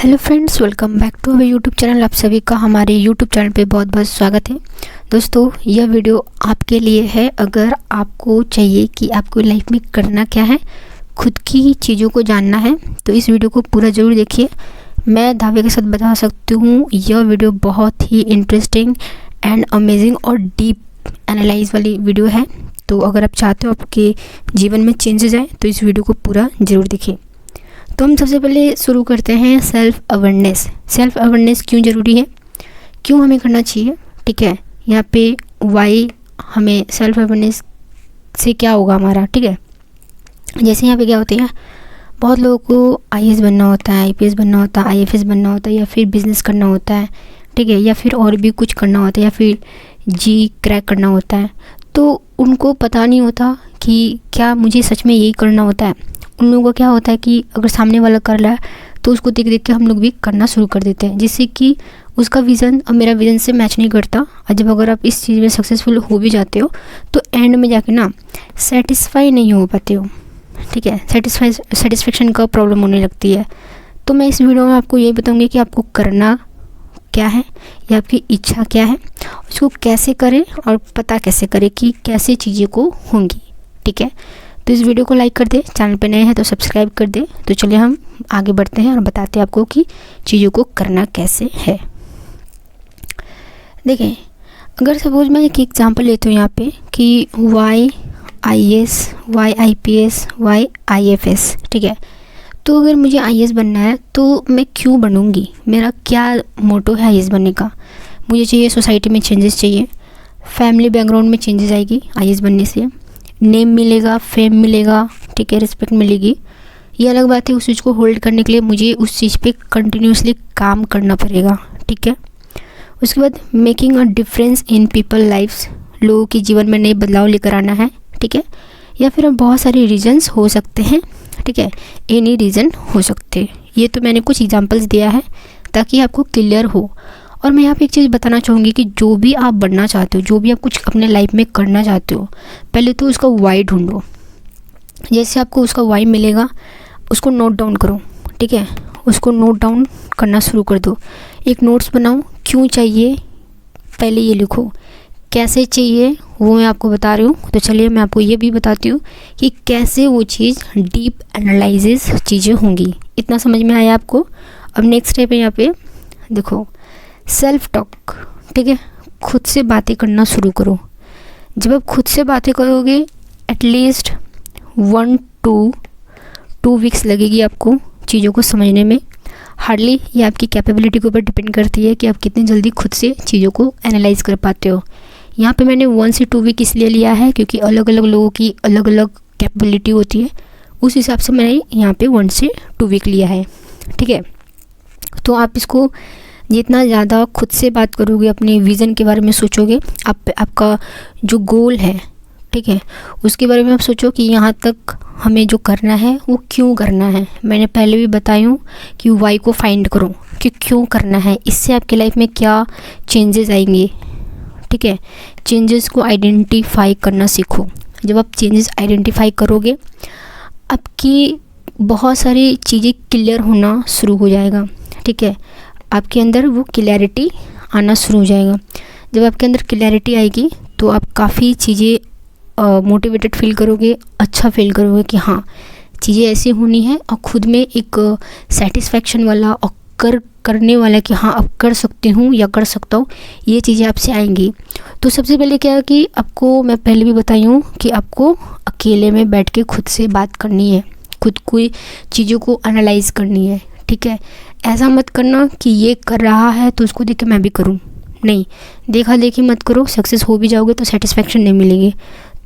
Hello friends, welcome back to our YouTube channel. आप सभी का हमारे यूट्यूब चैनल पे बहुत बहुत स्वागत है। दोस्तों, यह वीडियो आपके लिए है। अगर आपको चाहिए कि आपको लाइफ में करना क्या है, खुद की चीज़ों को जानना है, तो इस वीडियो को पूरा ज़रूर देखिए। मैं दावे के साथ बता सकती हूँ यह वीडियो बहुत ही इंटरेस्टिंग एंड अमेजिंग और डीप एनालाइज वाली वीडियो है। तो अगर आप चाहते हो आपके जीवन में चेंजेस आए तो इस वीडियो को पूरा ज़रूर देखिए। तो हम सबसे पहले शुरू करते हैं सेल्फ़ अवेयरनेस। सेल्फ़ अवेयरनेस क्यों ज़रूरी है, क्यों हमें करना चाहिए, ठीक है। यहाँ पे वाई हमें सेल्फ़ अवेयरनेस से क्या होगा हमारा, ठीक है। जैसे यहाँ पे क्या होते हैं, बहुत लोगों को आईएएस बनना होता है, आईपीएस बनना होता है, आईएफएस बनना होता है, या फिर बिज़नेस करना होता है, ठीक है, या फिर और भी कुछ करना होता है, या फिर जी क्रैक करना होता है। तो उनको पता नहीं होता कि क्या मुझे सच में यही करना होता है। उन लोगों को क्या होता है कि अगर सामने वाला कर रहा है तो उसको देख देख के हम लोग भी करना शुरू कर देते हैं, जिससे कि उसका विज़न और मेरा विज़न से मैच नहीं करता। और जब अगर आप इस चीज़ में सक्सेसफुल हो भी जाते हो तो एंड में जाके ना सेटिस्फाई नहीं हो पाते हो, ठीक है। सेटिस्फेक्शन का प्रॉब्लम होने लगती है। तो मैं इस वीडियो में आपको यही बताऊँगी कि आपको करना क्या है या आपकी इच्छा क्या है, उसको कैसे करें और पता कैसे करें कि कैसे चीज़ें को होंगी, ठीक है। तो इस वीडियो को लाइक कर दे, चैनल पे नए हैं तो सब्सक्राइब कर दे। तो चलिए हम आगे बढ़ते हैं और बताते हैं आपको कि चीज़ों को करना कैसे है। देखें, अगर सपोज मैं एक एग्जांपल लेती हूँ यहाँ पे कि why IAS, why IPS, why IFS, ठीक है। तो अगर मुझे आईएएस बनना है तो मैं क्यों बनूँगी, मेरा क्या मोटो है आईएएस बनने का। मुझे चाहिए सोसाइटी में चेंजेस चाहिए, फैमिली बैकग्राउंड में चेंजेस आएगी आईएएस बनने से, नेम मिलेगा, फेम मिलेगा, ठीक है, रिस्पेक्ट मिलेगी। ये अलग बात है। उस चीज़ को होल्ड करने के लिए मुझे उस चीज़ पे कंटिन्यूसली काम करना पड़ेगा, ठीक है। उसके बाद making a difference in people lives, लोगों के जीवन में नए बदलाव लेकर आना है, ठीक है। या फिर अब बहुत सारे रीजन्स हो सकते हैं, ठीक है, एनी रीज़न हो सकते हैं। ये तो मैंने कुछ एग्जांपल्स दिया है ताकि आपको क्लियर हो। और मैं यहाँ पे एक चीज़ बताना चाहूँगी कि जो भी आप बनना चाहते हो, जो भी आप कुछ अपने लाइफ में करना चाहते हो, पहले तो उसका वाई ढूंढो। जैसे आपको उसका वाई मिलेगा उसको नोट डाउन करो, ठीक है। उसको नोट डाउन करना शुरू कर दो। एक नोट्स बनाओ, क्यों चाहिए पहले ये लिखो, कैसे चाहिए वो मैं आपको बता रही हूँ। तो चलिए मैं आपको ये भी बताती हूँ कि कैसे वो चीज़ डीप एनालिसिस चीज़ें होंगी। इतना समझ में आया आपको। अब नेक्स्ट स्टेप है यहाँ पे देखो, सेल्फ टॉक, ठीक है। खुद से बातें करना शुरू करो। जब आप खुद से बातें करोगे एटलीस्ट 1 to 2 वीक्स लगेगी आपको चीज़ों को समझने में। हार्डली ये आपकी कैपेबिलिटी के ऊपर डिपेंड करती है कि आप कितनी जल्दी खुद से चीज़ों को एनालाइज कर पाते हो। यहाँ पे मैंने 1 से 2 वीक इसलिए लिया है क्योंकि अलग अलग लोगों की अलग अलग कैपेबिलिटी होती है। उस हिसाब से मैंने यहाँ पे 1 से 2 वीक लिया है, ठीक है। तो आप इसको जितना ज़्यादा खुद से बात करोगे, अपने विज़न के बारे में सोचोगे, आपका जो गोल है, ठीक है, उसके बारे में आप सोचो कि यहाँ तक हमें जो करना है वो क्यों करना है। मैंने पहले भी बताई हूँ कि वाई को फाइंड करो कि क्यों करना है, इससे आपकी लाइफ में क्या चेंजेस आएंगे, ठीक है। चेंजेस को आइडेंटिफाई करना सीखो। जब आप चेंजेस आइडेंटिफाई करोगे आपकी बहुत सारी चीज़ें क्लियर होना शुरू हो जाएगा, ठीक है। आपके अंदर वो क्लैरिटी आना शुरू हो जाएगा। जब आपके अंदर क्लैरिटी आएगी तो आप काफ़ी चीज़ें मोटिवेटेड फील करोगे, अच्छा फील करोगे कि हाँ चीज़ें ऐसी होनी है, और ख़ुद में एक सेटिस्फैक्शन वाला और करने वाला कि हाँ अब कर सकती हूँ या कर सकता हूँ, ये चीज़ें आपसे आएंगी। तो सबसे पहले क्या है कि आपको मैं पहले भी बताई हूँ कि आपको अकेले में बैठ के खुद से बात करनी है, खुद को चीज़ों को एनालाइज करनी है, ठीक है। ऐसा मत करना कि ये कर रहा है तो उसको देख के मैं भी करूं, नहीं, देखा देखी मत करो। सक्सेस हो भी जाओगे तो सेटिस्फेक्शन नहीं मिलेगी,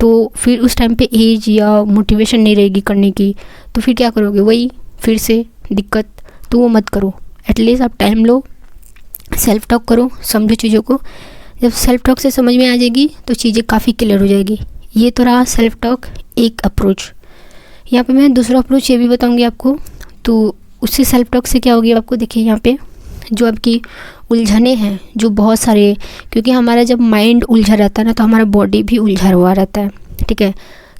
तो फिर उस टाइम पे एज या मोटिवेशन नहीं रहेगी करने की, तो फिर क्या करोगे, वही फिर से दिक्कत। तो वो मत करो। एटलीस्ट आप टाइम लो, सेल्फ टॉक करो, समझो चीज़ों को। जब सेल्फ टॉक से समझ में आ जाएगी तो चीज़ें काफ़ी क्लियर हो जाएगी। ये तो रहा सेल्फ टॉक एक अप्रोच। यहाँ पे मैं दूसरा अप्रोच ये भी बताऊँगी आपको। तो उससे सेल्फ टॉक से क्या होगी आपको, देखिए यहाँ पे जो आपकी उलझने हैं, जो बहुत सारे, क्योंकि हमारा जब माइंड उलझा रहता है ना तो हमारा बॉडी भी उलझा हुआ रहता है, ठीक है।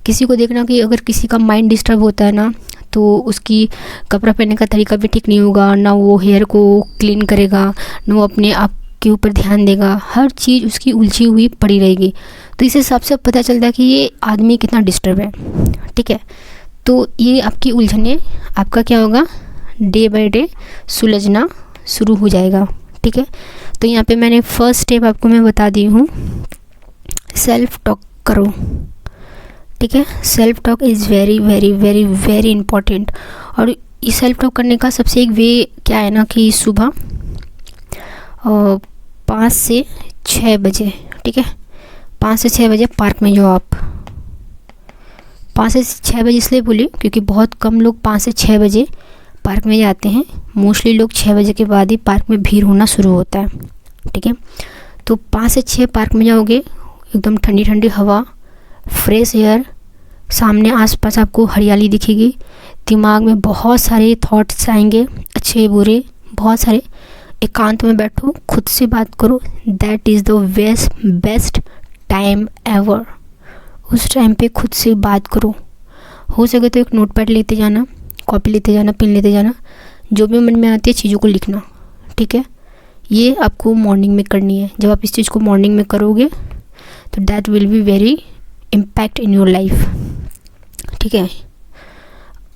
किसी को देखना कि अगर किसी का माइंड डिस्टर्ब होता है ना तो उसकी कपड़ा पहनने का तरीका भी ठीक नहीं होगा, ना वो हेयर को क्लीन करेगा, ना वो अपने आप के ऊपर ध्यान देगा, हर चीज़ उसकी उलझी हुई पड़ी रहेगी। तो इस हिसाब से पता चलता है कि ये आदमी कितना डिस्टर्ब है, ठीक है। तो ये आपकी उलझने आपका क्या होगा, डे बाय डे सुलझना शुरू हो जाएगा, ठीक है। तो यहाँ पे मैंने फर्स्ट स्टेप आपको मैं बता दी हूँ, सेल्फ टॉक करो, ठीक है। Self talk is very very very very important. और ये सेल्फ टॉक करने का सबसे एक वे क्या है ना कि सुबह 5 से 6 बजे, ठीक है, 5 से 6 बजे पार्क में जाओ आप। 5 से 6 बजे इसलिए बोली क्योंकि बहुत कम लोग 5 से 6 बजे पार्क में जाते हैं। मोस्टली लोग 6 बजे के बाद ही पार्क में भीड़ होना शुरू होता है, ठीक है। तो 5 से 6 पार्क में जाओगे, एकदम ठंडी ठंडी हवा, फ्रेश एयर, सामने आसपास आपको हरियाली दिखेगी, दिमाग में बहुत सारे थॉट्स आएंगे, अच्छे बुरे बहुत सारे। एकांत में बैठो, खुद से बात करो, that is the best time ever. उस टाइम पे खुद से बात करो। हो सके तो एक नोटपैड लेते जाना, कॉपी लेते जाना, पेन लेते जाना, जो भी मन में आती है चीज़ों को लिखना, ठीक है। ये आपको मॉर्निंग में करनी है। जब आप इस चीज़ को मॉर्निंग में करोगे तो that will be very impact in your life, ठीक है।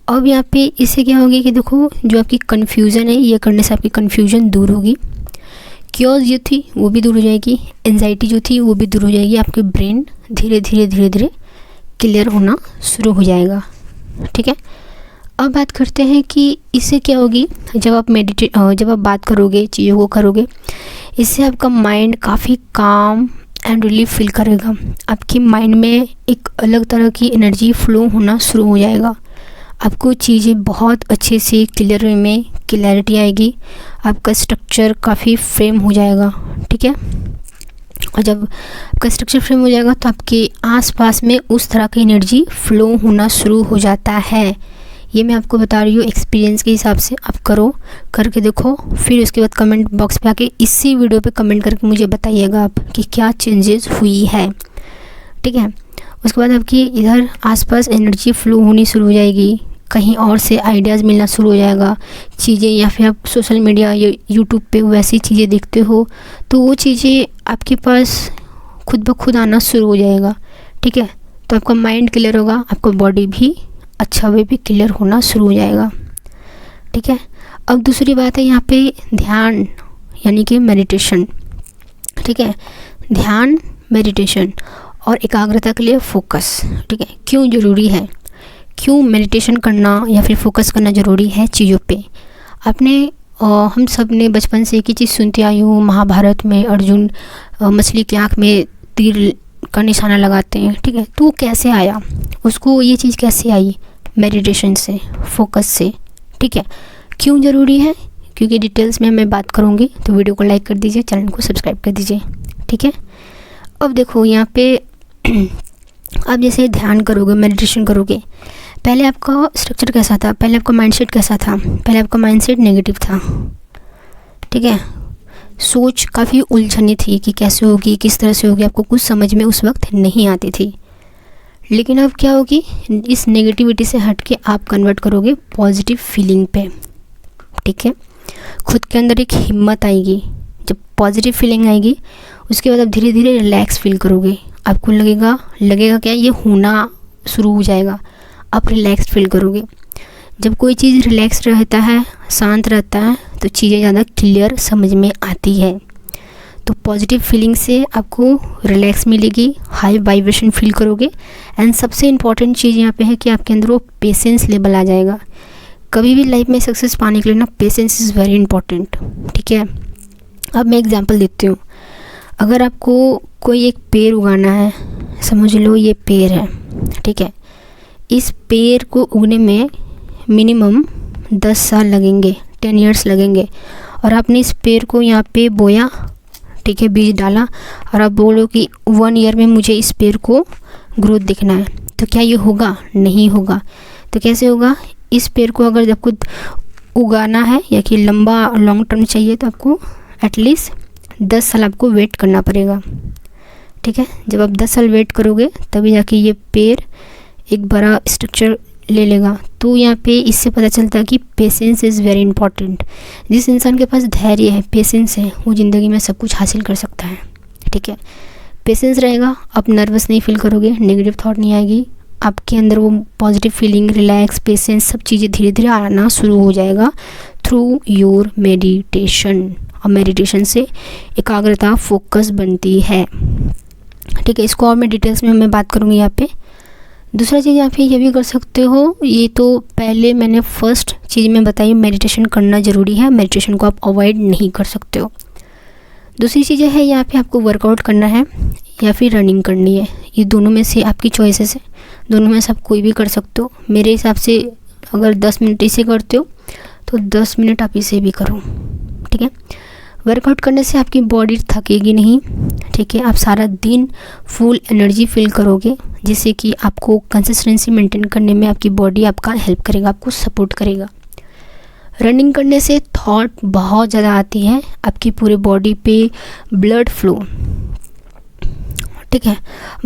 अब यहाँ पे इससे क्या होगी कि देखो जो आपकी कन्फ्यूज़न है, ये करने से आपकी कन्फ्यूज़न दूर होगी, क्योज जो थी वो भी दूर हो जाएगी, एंजाइटी जो थी वो भी दूर हो जाएगी, आपके ब्रेन धीरे धीरे धीरे धीरे क्लियर होना शुरू हो जाएगा, ठीक है। अब बात करते हैं कि इससे क्या होगी, जब आप बात करोगे, चीज़ों को करोगे, इससे आपका माइंड काफ़ी काम एंड रिलीफ फील करेगा। आपकी माइंड में एक अलग तरह की एनर्जी फ्लो होना शुरू हो जाएगा। आपको चीज़ें बहुत अच्छे से क्लियर वे में क्लैरिटी आएगी, आपका स्ट्रक्चर काफ़ी फ्रेम हो जाएगा, ठीक है। और जब आपका स्ट्रक्चर फ्रेम हो जाएगा तो आपके आसपास में उस तरह की एनर्जी फ्लो होना शुरू हो जाता है। ये मैं आपको बता रही हूँ एक्सपीरियंस के हिसाब से। आप करके देखो, फिर उसके बाद कमेंट बॉक्स पे आके इसी वीडियो पे कमेंट करके मुझे बताइएगा आप कि क्या चेंजेस हुई है, ठीक है। उसके बाद आपकी इधर आसपास एनर्जी फ्लो होनी शुरू हो जाएगी, कहीं और से आइडियाज़ मिलना शुरू हो जाएगा चीज़ें, या फिर आप सोशल मीडिया या यूट्यूब पे वैसी चीज़ें देखते हो तो वो चीज़ें आपके पास खुद ब खुद आना शुरू हो जाएगा, ठीक है। तो आपका माइंड क्लियर होगा, आपका बॉडी भी अच्छा वे भी क्लियर होना शुरू हो जाएगा, ठीक है। अब दूसरी बात है यहाँ पे ध्यान यानी कि मेडिटेशन, ठीक है। ध्यान, मेडिटेशन और एकाग्रता के लिए फोकस, ठीक है। क्यों ज़रूरी है, क्यों मेडिटेशन करना या फिर फोकस करना ज़रूरी है चीज़ों पे। हम सब ने बचपन से एक ही चीज़ सुनते आई हूँ, महाभारत में अर्जुन मछली की आँख में तीर का निशाना लगाते हैं, ठीक है। तो वो कैसे आया, उसको ये चीज़ कैसे आई, मेडिटेशन से, फोकस से, ठीक है। क्यों ज़रूरी है, क्योंकि डिटेल्स में मैं बात करूँगी। तो वीडियो को लाइक कर दीजिए, चैनल को सब्सक्राइब कर दीजिए, ठीक है। अब देखो यहाँ पे आप जैसे ध्यान करोगे, मेडिटेशन करोगे, पहले आपका स्ट्रक्चर कैसा था, पहले आपका माइंडसेट कैसा था, पहले आपका माइंडसेट नेगेटिव था, ठीक है। सोच काफ़ी उलझनी थी कि कैसे होगी, किस तरह से होगी, आपको कुछ समझ में उस वक्त नहीं आती थी। लेकिन अब क्या होगी, इस नेगेटिविटी से हट के आप कन्वर्ट करोगे पॉजिटिव फीलिंग पे, ठीक है। खुद के अंदर एक हिम्मत आएगी, जब पॉजिटिव फीलिंग आएगी उसके बाद आप धीरे धीरे रिलैक्स फील करोगे। आपको लगेगा क्या, ये होना शुरू हो जाएगा, आप रिलैक्स फील करोगे। जब कोई चीज़ रिलैक्स रहता है, शांत रहता है, तो चीज़ें ज़्यादा क्लियर समझ में आती है। तो पॉजिटिव फीलिंग से आपको रिलैक्स मिलेगी, हाई वाइब्रेशन फील करोगे। एंड सबसे इम्पॉर्टेंट चीज़ यहाँ पे है कि आपके अंदर वो पेशेंस लेवल आ जाएगा। कभी भी लाइफ में सक्सेस पाने के लिए ना पेशेंस इज़ वेरी इंपॉर्टेंट, ठीक है। अब मैं एग्जांपल देती हूँ। अगर आपको कोई एक पेड़ उगाना है, समझ लो ये पेड़ है, ठीक है। इस पेड़ को उगने में मिनिमम 10 साल लगेंगे, 10 ईयर्स लगेंगे। और आपने इस पेड़ को यहाँ पे बोया, ठीक है, बीज डाला, और आप बोलो कि 1 ईयर में मुझे इस पेड़ को ग्रोथ दिखना है, तो क्या ये होगा? नहीं होगा। तो कैसे होगा? इस पेड़ को अगर आपको उगाना है या कि लॉन्ग टर्म चाहिए तो आपको एटलीस्ट 10 साल आपको वेट करना पड़ेगा, ठीक है। जब आप 10 साल वेट करोगे तभी जाके ये पेड़ एक बड़ा स्ट्रक्चर ले लेगा। तो यहाँ पे इससे पता चलता है कि पेशेंस इज़ वेरी इंपॉर्टेंट। जिस इंसान के पास धैर्य है, पेशेंस है, वो ज़िंदगी में सब कुछ हासिल कर सकता है। ठीक है, पेशेंस रहेगा, आप नर्वस नहीं फील करोगे, नेगेटिव थॉट नहीं आएगी, आपके अंदर वो पॉजिटिव फीलिंग, रिलैक्स, पेशेंस, सब चीज़ें धीरे धीरे आना शुरू हो जाएगा थ्रू योर मेडिटेशन। और मेडिटेशन से एकाग्रता, फोकस बनती है। ठीक है, इसको और मैं डिटेल्स में मैं बात करूँगी यहाँ पे। दूसरा चीज़ यहाँ पे ये भी कर सकते हो, ये तो पहले मैंने फर्स्ट चीज़ में बताई, मेडिटेशन करना ज़रूरी है, मेडिटेशन को आप अवॉइड नहीं कर सकते हो। दूसरी चीज़ें है यहाँ पे आपको वर्कआउट करना है या फिर रनिंग करनी है, ये दोनों में से आपकी चॉइसेस है, दोनों में से आप कोई भी कर सकते हो। मेरे हिसाब से अगर 10 मिनट इसे करते हो तो 10 मिनट आप इसे भी करो। ठीक है, वर्कआउट करने से आपकी बॉडी थकेगी नहीं। ठीक है, आप सारा दिन फुल एनर्जी फील करोगे, जिससे कि आपको कंसिस्टेंसी मेंटेन करने में आपकी बॉडी आपका हेल्प करेगा, आपको सपोर्ट करेगा। रनिंग करने से थॉट बहुत ज़्यादा आती है, आपकी पूरे बॉडी पे ब्लड फ्लो, ठीक है,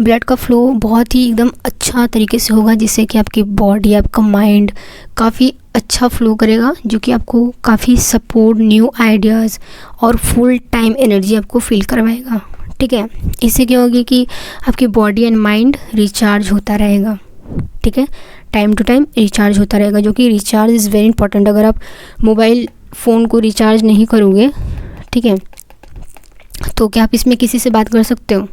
ब्लड का फ्लो बहुत ही एकदम अच्छा तरीके से होगा, जिससे कि आपकी बॉडी, आपका माइंड काफ़ी अच्छा फ्लो करेगा, जो कि आपको काफ़ी सपोर्ट, न्यू आइडियाज़ और फुल टाइम एनर्जी आपको फील करवाएगा। ठीक है, इससे क्या होगी कि आपकी बॉडी एंड माइंड रिचार्ज होता रहेगा। ठीक है, टाइम टू टाइम रिचार्ज होता रहेगा, जो कि रिचार्ज इज़ वेरी इंपॉर्टेंट। अगर आप मोबाइल फ़ोन को रिचार्ज नहीं करोगे, ठीक है, तो क्या आप इसमें किसी से बात कर सकते हो?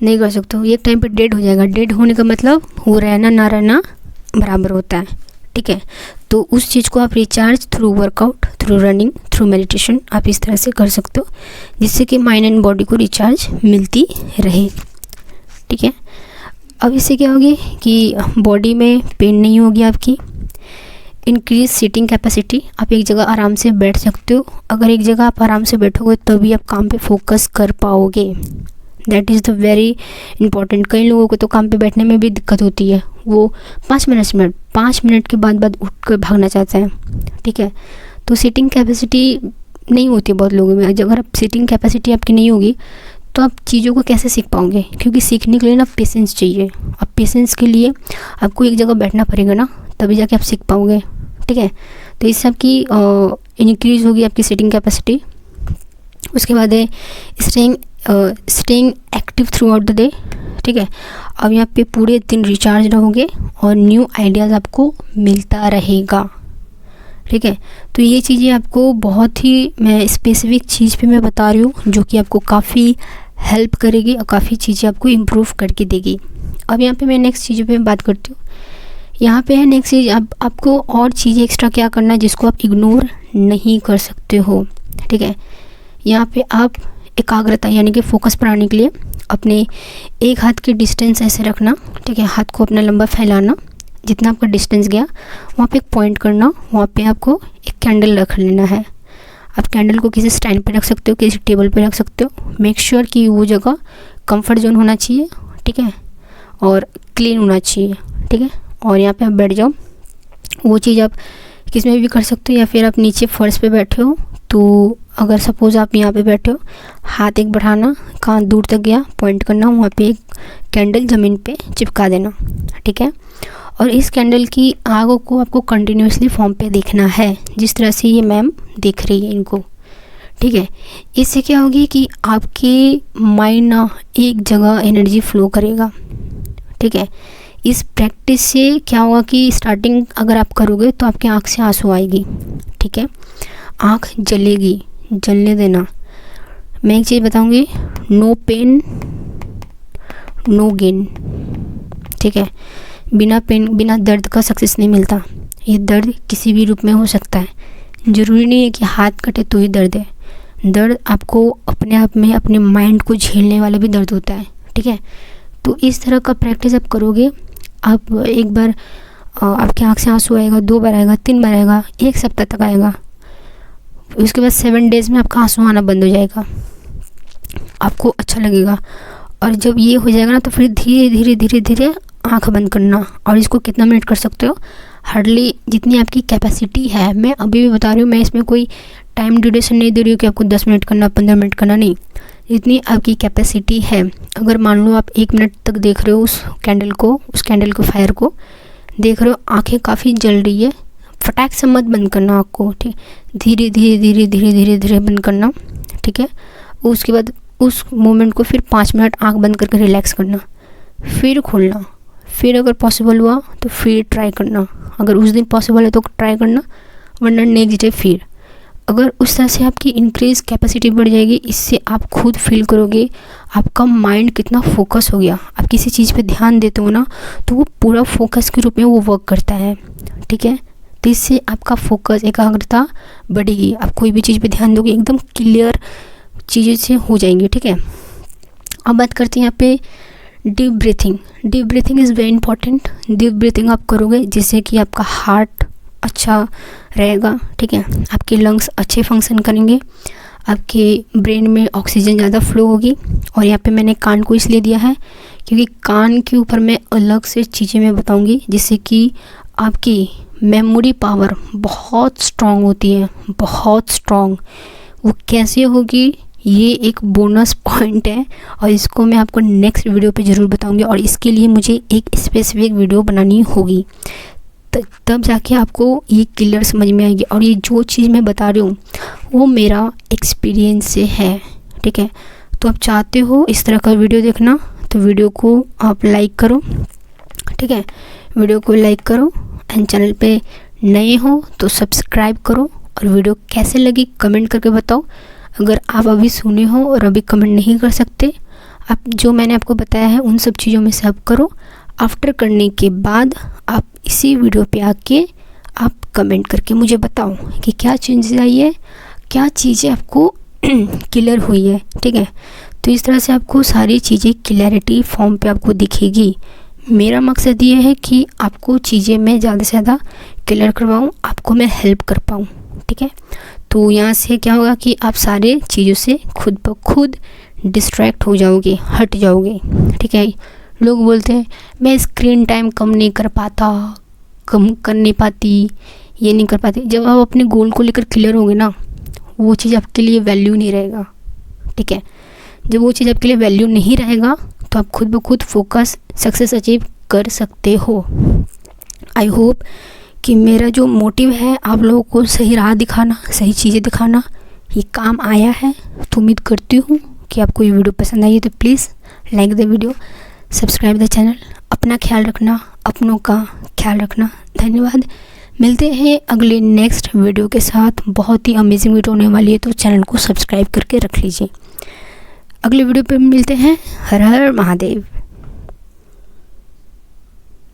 नहीं कर सकते हो, एक टाइम पे डेड हो जाएगा। डेड होने का मतलब वो रहना ना रहना बराबर होता है। ठीक है, तो उस चीज़ को आप recharge through workout, through running, through meditation आप इस तरह से कर सकते हो, जिससे कि माइंड एंड बॉडी को रिचार्ज मिलती रहे। ठीक है, अब इससे क्या होगी कि बॉडी में पेन नहीं होगी आपकी। इंक्रीज सीटिंग कैपेसिटी, आप एक जगह आराम से बैठ सकते हो। अगर एक जगह आप आराम से बैठोगे तभी आप काम पे फोकस कर पाओगे। That is the very important. कई लोगों को तो काम पे बैठने में भी दिक्कत होती है, वो 5 मिनट के बाद उठ कर भागना चाहता है। ठीक है, तो सीटिंग कैपेसिटी नहीं होती बहुत लोगों में। अगर आप सीटिंग कैपेसिटी आपकी नहीं होगी तो आप चीज़ों को कैसे सीख पाओगे? क्योंकि सीखने के लिए ना पेशेंस चाहिए। अब पेशेंस के लिए आपको एक जगह बैठना पड़ेगा ना, तभी जाके आप सीख पाओगे। ठीक है, तो इससे आपकी इंक्रीज़ होगी आपकी सीटिंग कैपेसिटी। उसके बाद है staying active through out the day. ठीक है, अब यहाँ पे पूरे दिन रिचार्ज रहोगे और न्यू आइडियाज़ आपको मिलता रहेगा। ठीक है, तो ये चीज़ें आपको बहुत ही, मैं स्पेसिफिक चीज़ पे मैं बता रही हूँ, जो कि आपको काफ़ी हेल्प करेगी और काफ़ी चीज़ें आपको इम्प्रूव करके देगी। अब यहाँ पे मैं नेक्स्ट चीज़ों पे बात करती हूँ। यहाँ पे है नेक्स्ट चीज़, आपको और चीज़ें एक्स्ट्रा क्या करना है जिसको आप इग्नोर नहीं कर सकते हो। ठीक है, यहाँ पे आप एकाग्रता यानी कि फोकस बढ़ाने के लिए अपने एक हाथ की डिस्टेंस ऐसे रखना। ठीक है, हाथ को अपना लंबा फैलाना, जितना आपका डिस्टेंस गया वहाँ पे एक पॉइंट करना, वहाँ पे आपको एक कैंडल रख लेना है। आप कैंडल को किसी स्टैंड पे रख सकते हो, किसी टेबल पे रख सकते हो। मेक श्योर कि वो जगह कंफर्ट जोन होना चाहिए। ठीक है, और क्लीन होना चाहिए। ठीक है, और यहाँ पे आप बैठ जाओ। वो चीज़ आप किस में भी कर सकते हो, या फिर आप नीचे फर्श पे बैठे हो तो अगर सपोज़ आप यहाँ पे बैठे हो, हाथ एक बढ़ाना, कहाँ दूर तक गया पॉइंट करना, वहाँ पे एक कैंडल ज़मीन पे चिपका देना। ठीक है, और इस कैंडल की आग को आपको कंटिन्यूसली फॉर्म पे देखना है, जिस तरह से ये मैम देख रही है इनको। ठीक है, इससे क्या होगी कि आपके माइंड ना एक जगह एनर्जी फ्लो करेगा। ठीक है, इस प्रैक्टिस से क्या होगा कि स्टार्टिंग अगर आप करोगे तो आपकी आँख से आंसू आएगी। ठीक है, आँख जलेगी, जलने देना। मैं एक चीज़ बताऊंगी, नो पेन नो गेन। ठीक है, बिना पेन, बिना दर्द का सक्सेस नहीं मिलता। ये दर्द किसी भी रूप में हो सकता है, ज़रूरी नहीं है कि हाथ कटे तो ही दर्द है। दर्द आपको अपने आप में अपने माइंड को झेलने वाला भी दर्द होता है। ठीक है, तो इस तरह का प्रैक्टिस आप करोगे, आप एक बार आपकी आँख से आंसू आएगा, 2 बार आएगा, 3 बार आएगा, 1 सप्ताह तक आएगा। उसके बाद 7 डेज़ में आपका आंसू आना बंद हो जाएगा, आपको अच्छा लगेगा। और जब ये हो जाएगा ना, तो फिर धीरे धीरे धीरे धीरे आँख बंद करना। और इसको कितना मिनट कर सकते हो? हार्डली जितनी आपकी कैपेसिटी है। मैं अभी भी बता रही हूँ, मैं इसमें कोई टाइम ड्यूरेशन नहीं दे रही हूँ कि आपको 10 मिनट करना, 15 मिनट करना, नहीं। जितनी आपकी कैपेसिटी है। अगर मान लो आप 1 मिनट तक देख रहे हो उस कैंडल को फायर को, देख रहे हो आंखें काफ़ी जल रही है, फटाक से मत बंद करना आँख को, ठीक, धीरे धीरे धीरे धीरे धीरे धीरे बंद करना, ठीक है। उसके बाद उस मोमेंट को फिर 5 मिनट आँख बंद करके रिलैक्स करना, फिर खोलना, फिर अगर पॉसिबल हुआ तो फिर ट्राई करना, अगर उस दिन पॉसिबल है तो ट्राई करना, वरना नेक्स्ट डे फिर। अगर उस तरह से आपकी इंक्रीज कैपेसिटी बढ़ जाएगी, इससे आप खुद फील करोगे आपका माइंड कितना फोकस हो गया। आप किसी चीज़ पे ध्यान देते हो ना तो वो पूरा फोकस के रूप में वो वर्क करता है, ठीक है। तो इससे आपका फोकस, एकाग्रता बढ़ेगी, आप कोई भी चीज़ पे ध्यान दोगे एकदम क्लियर चीज़ें से हो जाएंगी, ठीक है। अब बात करते हैं यहाँ पे deep breathing. Deep breathing is very important. Deep breathing आप करोगे जिससे कि आपका हार्ट अच्छा रहेगा, ठीक है, आपके लंग्स अच्छे फंक्शन करेंगे, आपके ब्रेन में ऑक्सीजन ज़्यादा फ्लो होगी। और यहाँ पे मैंने कान को इसलिए दिया है क्योंकि कान के ऊपर मैं अलग से चीज़ें मैं बताऊँगी जिससे कि आपकी मेमोरी पावर बहुत स्ट्रॉन्ग होती है, बहुत स्ट्रॉन्ग। वो कैसे होगी ये एक बोनस पॉइंट है और इसको मैं आपको नेक्स्ट वीडियो पे ज़रूर बताऊंगी, और इसके लिए मुझे एक स्पेसिफिक वीडियो बनानी होगी, तब जाके आपको ये क्लियर समझ में आएगी। और ये जो चीज़ मैं बता रही हूँ वो मेरा एक्सपीरियंस से है, ठीक है। तो आप चाहते हो इस तरह का वीडियो देखना तो वीडियो को आप लाइक करो, ठीक है, वीडियो को लाइक करो, एंड चैनल पे नए हो तो सब्सक्राइब करो। और वीडियो कैसे लगी कमेंट करके बताओ। अगर आप अभी सुने हो और अभी कमेंट नहीं कर सकते, आप जो मैंने आपको बताया है उन सब चीज़ों में से आप करो। आफ्टर करने के बाद आप इसी वीडियो पे आके आप कमेंट करके मुझे बताओ कि क्या चेंजेस आई है, क्या चीज़ें आपको क्लियर हुई है, ठीक है। तो इस तरह से आपको सारी चीज़ें क्लैरिटी फॉर्म पे आपको दिखेगी। मेरा मकसद ये है कि आपको चीज़ें मैं ज़्यादा से ज़्यादा क्लियर करवाऊँ, आपको मैं हेल्प कर पाऊँ, ठीक है। तो यहाँ से क्या होगा कि आप सारे चीज़ों से खुद ब खुद डिस्ट्रैक्ट हो जाओगे, हट जाओगे, ठीक है। लोग बोलते हैं मैं स्क्रीन टाइम कम नहीं कर पाता, कम कर नहीं पाती, ये नहीं कर पाती। जब आप अपने गोल को लेकर क्लियर होगे ना, वो चीज़ आपके लिए वैल्यू नहीं रहेगा, ठीक है। जब वो चीज़ आपके लिए वैल्यू नहीं रहेगा तो आप खुद ब खुद फोकस सक्सेस अचीव कर सकते हो। आई होप कि मेरा जो मोटिव है आप लोगों को सही राह दिखाना, सही चीज़ें दिखाना, ये काम आया है। तो उम्मीद करती हूँ कि आपको ये वीडियो पसंद आई है। तो please like the video, subscribe the channel. अपना ख्याल रखना, अपनों का ख्याल रखना। धन्यवाद। मिलते हैं अगले नेक्स्ट वीडियो के साथ। बहुत ही अमेजिंग वीडियो होने वाली है, तो चैनल को सब्सक्राइब करके रख लीजिए। अगले वीडियो पे मिलते हैं। हर हर महादेव।